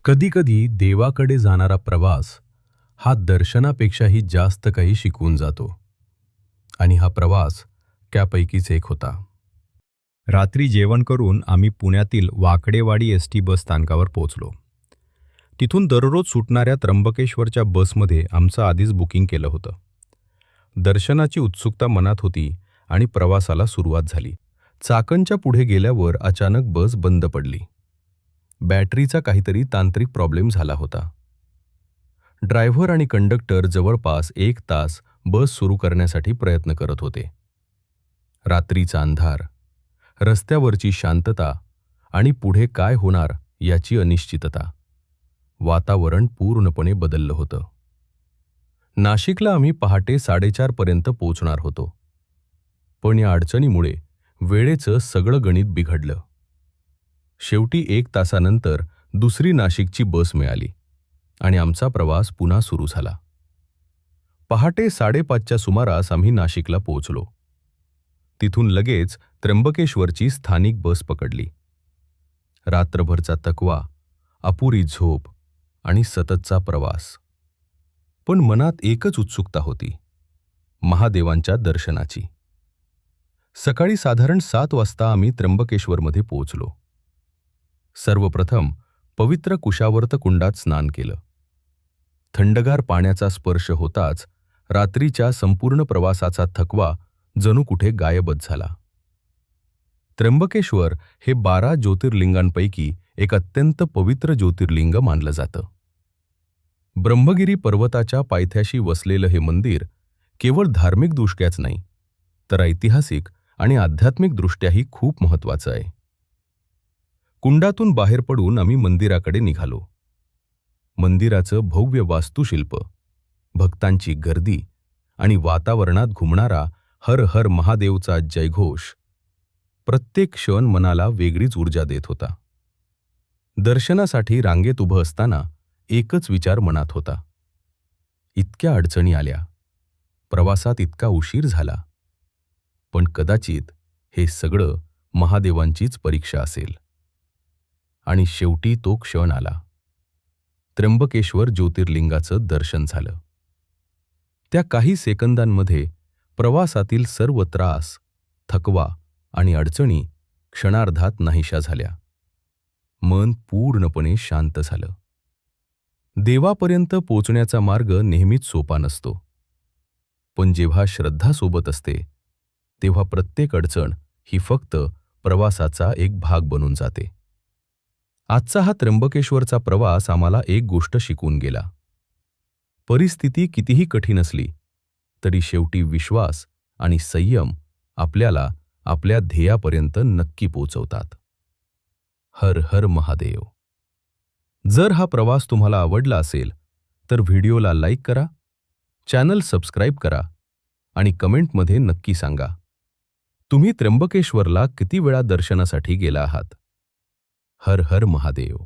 कधीकधी देवाकडे जाणारा प्रवास हा दर्शनापेक्षाही जास्त काही शिकवून जातो. आणि हा प्रवास त्यापैकीच एक होता. रात्री जेवण करून आम्ही पुण्यातील वाकडेवाडी एस.टी. बस स्थानकावर पोहोचलो. तिथून दररोज सुटणाऱ्या त्र्यंबकेश्वरच्या बसमध्ये आमचं आधीच बुकिंग केलं होतं. दर्शनाची उत्सुकता मनात होती आणि प्रवासाला सुरुवात झाली. चाकणच्या पुढे गेल्यावर अचानक बस बंद पडली. बॅटरीचा काहीतरी तांत्रिक प्रॉब्लेम झाला होता. ड्रायव्हर आणि कंडक्टर जवळपास 1 तास बस सुरू करण्यासाठी प्रयत्न करत होते. रात्रीचा अंधार, रस्त्यावरची शांतता आणि पुढे काय होणार याची अनिश्चितता. वातावरण पूर्णपणे बदललं होतं. नाशिकला आम्ही पहाटे 4:30 पर्यंत पोहोचणार होतो. पण या अडचणीमुळे वेळेचं सगळं गणित बिघडलं. शेवटी 1 तासानंतर दुसरी नाशिकची बस मिळाली आणि आमचा प्रवास पुन्हा सुरू झाला. पहाटे 5:30च्या सुमारास आम्ही नाशिकला पोहोचलो. तिथून लगेच त्र्यंबकेश्वरची स्थानिक बस पकडली. रात्रभरचा थकवा, अपुरी झोप आणि सततचा प्रवास. पण मनात एकच उत्सुकता होती, महादेवांच्या दर्शनाची. सकाळी साधारण 7 वाजता आम्ही त्र्यंबकेश्वरमध्ये पोहोचलो. सर्वप्रथम पवित्र कुशावर्त कुंडात स्नान केलं. थंडगार पाण्याचा स्पर्श होताच रात्रीच्या संपूर्ण प्रवासाचा थकवा जणू कुठे गायबच झाला. त्र्यंबकेश्वर हे 12 ज्योतिर्लिंगांपैकी एक अत्यंत पवित्र ज्योतिर्लिंग मानलं जातं. ब्रह्मगिरी पर्वताच्या पायथ्याशी वसलेलं हे मंदिर केवळ धार्मिकदृष्ट्याच नाही, तर ऐतिहासिक आणि आध्यात्मिकदृष्ट्याही खूप महत्त्वाचं आहे. कुंडातून बाहेर पडून आम्ही मंदिराकडे निघालो. मंदिराचं भव्य वास्तुशिल्प, भक्तांची गर्दी आणि वातावरणात घुमणारा हर हर महादेवचा जयघोष प्रत्येक क्षण मनाला वेगळीच ऊर्जा देत होता. दर्शनासाठी रांगेत उभं असताना एकच विचार मनात होता, इतक्या अडचणी आल्या, प्रवासात इतका उशीर झाला, पण कदाचित हे सगळं महादेवांचीच परीक्षा असेल. आणि शेवटी तो क्षण आला. त्र्यंबकेश्वर ज्योतिर्लिंगाचं दर्शन झालं. त्या काही सेकंदांमध्ये प्रवासातील सर्व त्रास, थकवा आणि अडचणी क्षणार्धात नाहीशा झाल्या. मन पूर्णपणे शांत झालं. देवापर्यंत पोचण्याचा मार्ग नेहमीच सोपा नसतो, पण जेव्हा श्रद्धा सोबत असते तेव्हा प्रत्येक अडचण ही फक्त प्रवासाचा एक भाग बनून जाते. आजचा हा त्र्यंबकेश्वरचा प्रवास आम्हाला एक गोष्ट शिकवून गेला. परिस्थिती कितीही कठीण असली तरी शेवटी विश्वास आणि संयम आपल्याला आपल्या ध्येयापर्यंत नक्की पोहोचवतात. हर हर महादेव. जर हा प्रवास तुम्हाला आवडला असेल तर व्हिडिओला लाईक करा, चॅनल सबस्क्राईब करा आणि कमेंटमध्ये नक्की सांगा, तुम्ही त्र्यंबकेश्वरला किती वेळा दर्शनासाठी गेला आहात. हर हर महादेव.